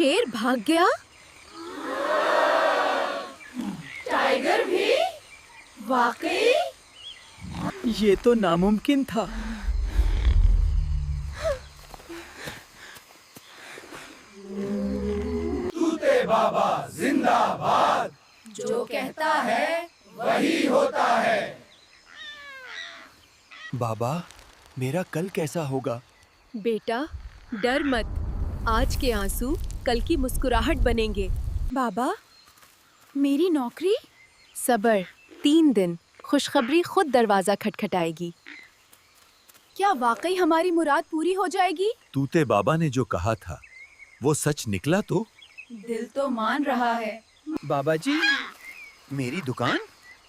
शेर भाग गया? टाइगर भी? वाकई? ये तो नामुमकिन था। तूते बाबा जिंदाबाद। जो कहता है वही होता है। बाबा, मेरा कल कैसा होगा? बेटा, डर मत। आज के आंसू कल की मुस्कुराहट बनेंगे। बाबा, मेरी नौकरी? सबर, 3 दिन, खुशखबरी खुद दरवाजा खटखटाएगी। क्या वाकई हमारी मुराद पूरी हो जाएगी? तूते बाबा ने जो कहा था वो सच निकला तो? दिल तो मान रहा है। बाबा जी, मेरी दुकान?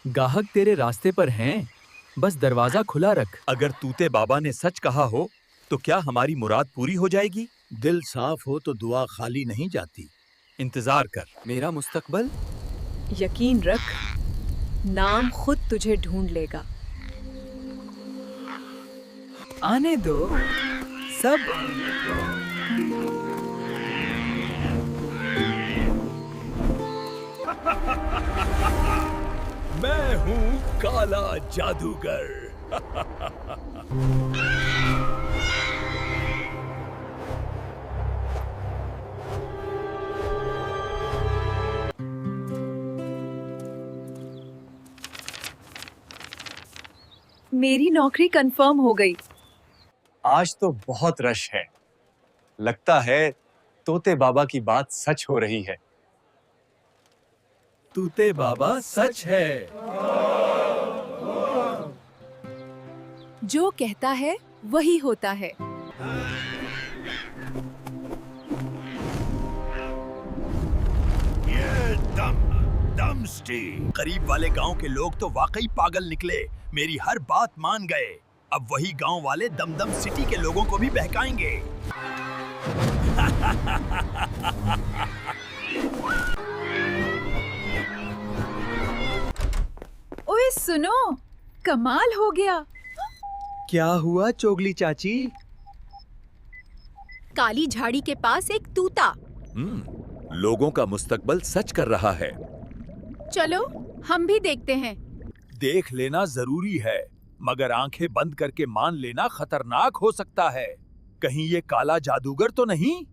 गाहक तेरे रास्ते पर हैं, बस दरवाजा खुला रख। अगर तूते बाबा ने सच कहा हो तो क्या हमारी मुराद पूरी हो जाएगी? दिल साफ हो तो दुआ खाली नहीं जाती। इंतजार कर। मेरा मुस्तकबल? यकीन रख, नाम खुद तुझे ढूंढ लेगा। आने दो सब। मैं हूँ काला जादूगर। मेरी नौकरी कंफर्म हो गई। आज तो बहुत रश है। लगता है तोते बाबा की बात सच हो रही है। तूते बाबा सच है। जो कहता है वही होता है। ये दम स्टिक। करीब वाले गांव के लोग तो वाकई पागल निकले, मेरी हर बात मान गए। अब वही गांव वाले दमदम सिटी के लोगों को भी बहकाएंगे। ओए सुनो, कमाल हो गया। क्या हुआ चोगली चाची? काली झाड़ी के पास एक तूता। लोगों का मुस्तकबल सच कर रहा है। चलो हम भी देखते हैं। देख लेना जरूरी है, मगर आंखें बंद करके मान लेना खतरनाक हो सकता है। कहीं ये काला जादूगर तो नहीं?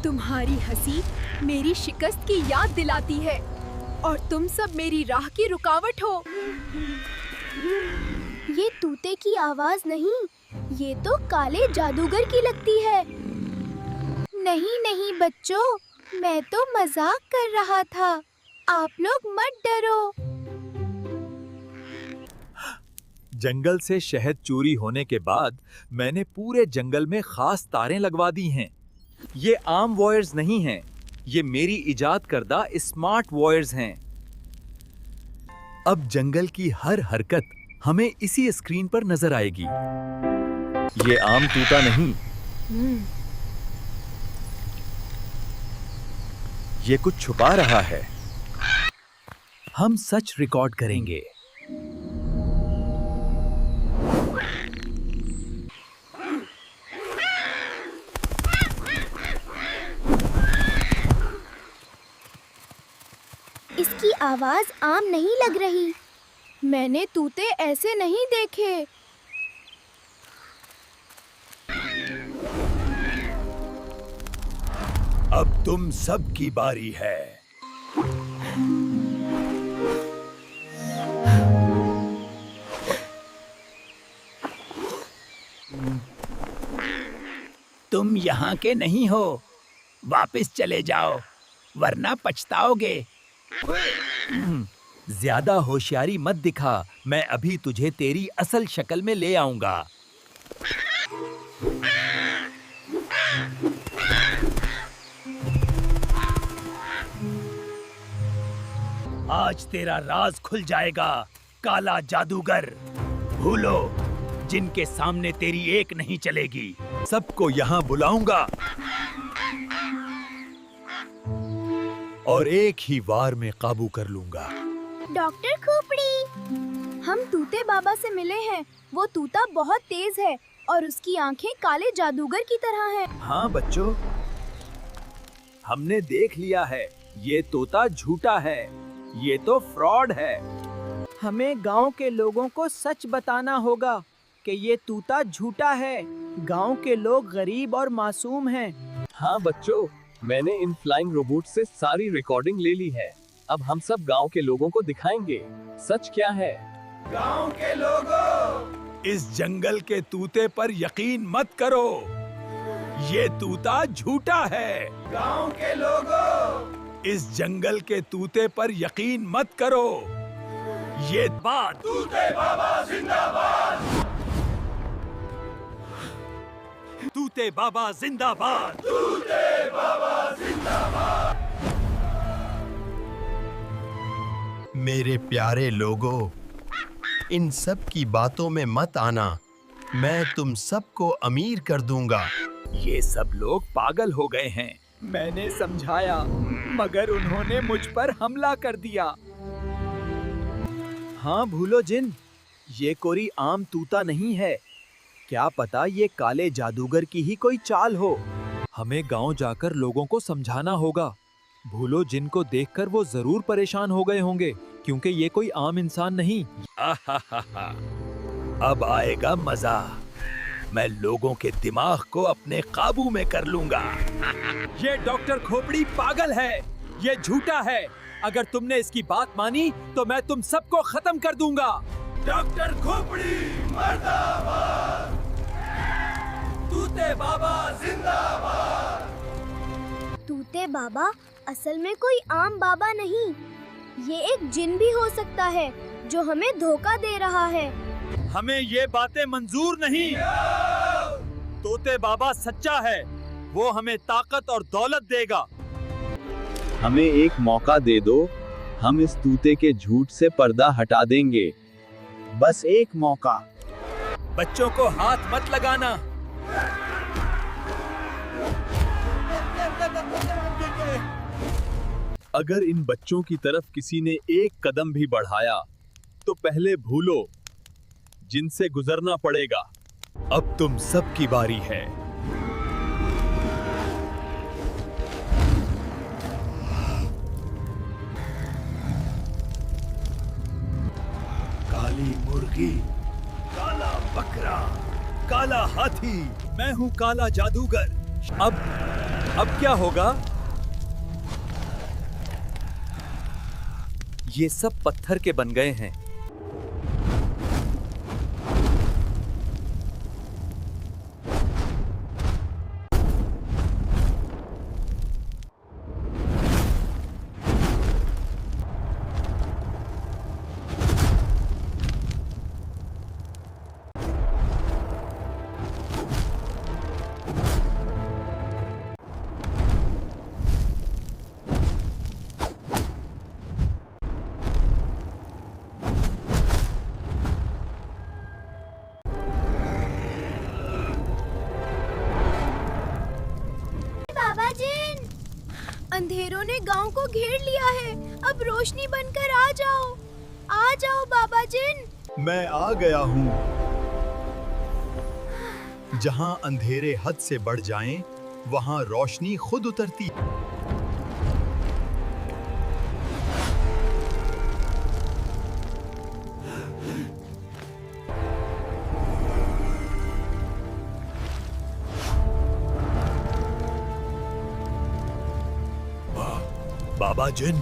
तुम्हारी हंसी मेरी शिकस्त की याद दिलाती है और तुम सब मेरी राह की रुकावट हो। ये तूते की आवाज नहीं, ये तो काले जादूगर की लगती है। नहीं नहीं बच्चों, मैं तो मजाक कर रहा था। आप लोग मत डरो। जंगल से शहद चोरी होने के बाद मैंने पूरे जंगल में खास तारें लगवा दी हैं। ये आम वायर्स नहीं हैं, ये मेरी इजाद करदा स्मार्ट वायर्स हैं। अब जंगल की हर हरकत हमें इसी स्क्रीन पर नजर आएगी। ये आम तूता नहीं, ये कुछ छुपा रहा है। हम सच रिकॉर्ड करेंगे। इसकी आवाज आम नहीं लग रही। मैंने तूते ऐसे नहीं देखे। अब तुम सब की बारी है। तुम यहाँ के नहीं हो, वापस चले जाओ वरना पछताओगे। ज्यादा होशियारी मत दिखा, मैं अभी तुझे तेरी असल शक्ल में ले आऊंगा। आज तेरा राज खुल जाएगा, काला जादूगर। भूलो, जिनके सामने तेरी एक नहीं चलेगी। सबको यहाँ बुलाऊंगा। और एक ही वार में काबू कर लूंगा। डॉक्टर खोपड़ी, हम तूते बाबा से मिले हैं। वो तूता बहुत तेज है और उसकी आंखें काले जादूगर की तरह हैं। हाँ बच्चों, हमने देख लिया है, ये तोता झूठा है, ये तो फ्रॉड है। हमें गांव के लोगों को सच बताना होगा कि ये तूता झूठा है। गांव के लोग गरीब और मासूम हैं। हाँ बच्चों, मैंने इन फ्लाइंग रोबोट से सारी रिकॉर्डिंग ले ली है। अब हम सब गांव के लोगों को दिखाएंगे सच क्या है। गांव के लोगों, इस जंगल के तूते पर यकीन मत करो, ये तूता झूठा है। गांव के लोगों, इस जंगल के तूते पर यकीन मत करो, ये बात। तूते बाबा जिंदाबाद, तूते बाबा जिंदाबाद, तूते बाबा जिंदाबाद। मेरे प्यारे लोगों, इन सब की बातों में मत आना, मैं तुम सबको अमीर कर दूंगा। ये सब लोग पागल हो गए हैं। मैंने समझाया मगर उन्होंने मुझ पर हमला कर दिया। हाँ भूलो जिन, ये कोई आम तूता नहीं है। क्या पता ये काले जादूगर की ही कोई चाल हो। हमें गांव जाकर लोगों को समझाना होगा। भूलो जिन को देखकर वो जरूर परेशान हो गए होंगे, क्योंकि ये कोई आम इंसान नहीं। आहाहाहा, अब आएगा मजा। मैं लोगों के दिमाग को अपने काबू में कर लूंगा। ये डॉक्टर खोपड़ी पागल है, ये झूठा है। अगर तुमने इसकी बात मानी तो मैं तुम सबको खत्म कर दूंगा। डॉक्टर खोपड़ी मर्दाबाद, तूते बाबा जिंदाबाद। तूते बाबा असल में कोई आम बाबा नहीं, ये एक जिन भी हो सकता है जो हमें धोखा दे रहा है। हमें ये बातें मंजूर नहीं। तोते बाबा सच्चा है, वो हमें ताकत और दौलत देगा। हमें एक मौका दे दो, हम इस तूते के झूठ से पर्दा हटा देंगे। बस एक मौका। बच्चों को हाथ मत लगाना। अगर इन बच्चों की तरफ किसी ने एक कदम भी बढ़ाया तो पहले भूलो जिनसे गुजरना पड़ेगा। अब तुम सबकी बारी है। काली मुर्गी, काला बकरा, काला हाथी, मैं हूँ काला जादूगर। अब क्या होगा? ये सब पत्थर के बन गए हैं। अंधेरों ने गांव को घेर लिया है। अब रोशनी बनकर आ जाओ बाबा जिन। मैं आ गया हूँ। जहाँ अंधेरे हद से बढ़ जाएं, वहाँ रोशनी खुद उतरती। बाबा जिन,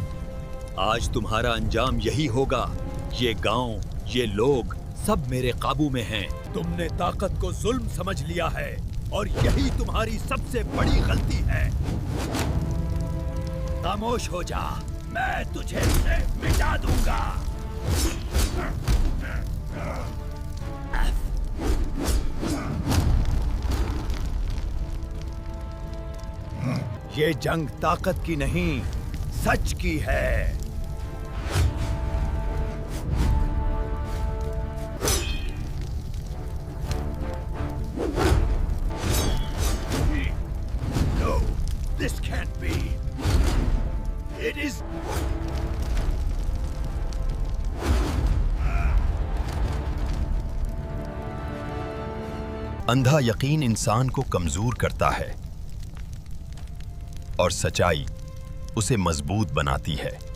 आज तुम्हारा अंजाम यही होगा। ये गांव, ये लोग सब मेरे काबू में हैं। तुमने ताकत को जुल्म समझ लिया है और यही तुम्हारी सबसे बड़ी गलती है। खामोश हो जा, मैं तुझे मिटा दूंगा। ये जंग ताकत की नहीं, सच की है। No, this can't be. It is... अंधा यकीन इंसान को कमजोर करता है और सच्चाई उसे मजबूत बनाती है।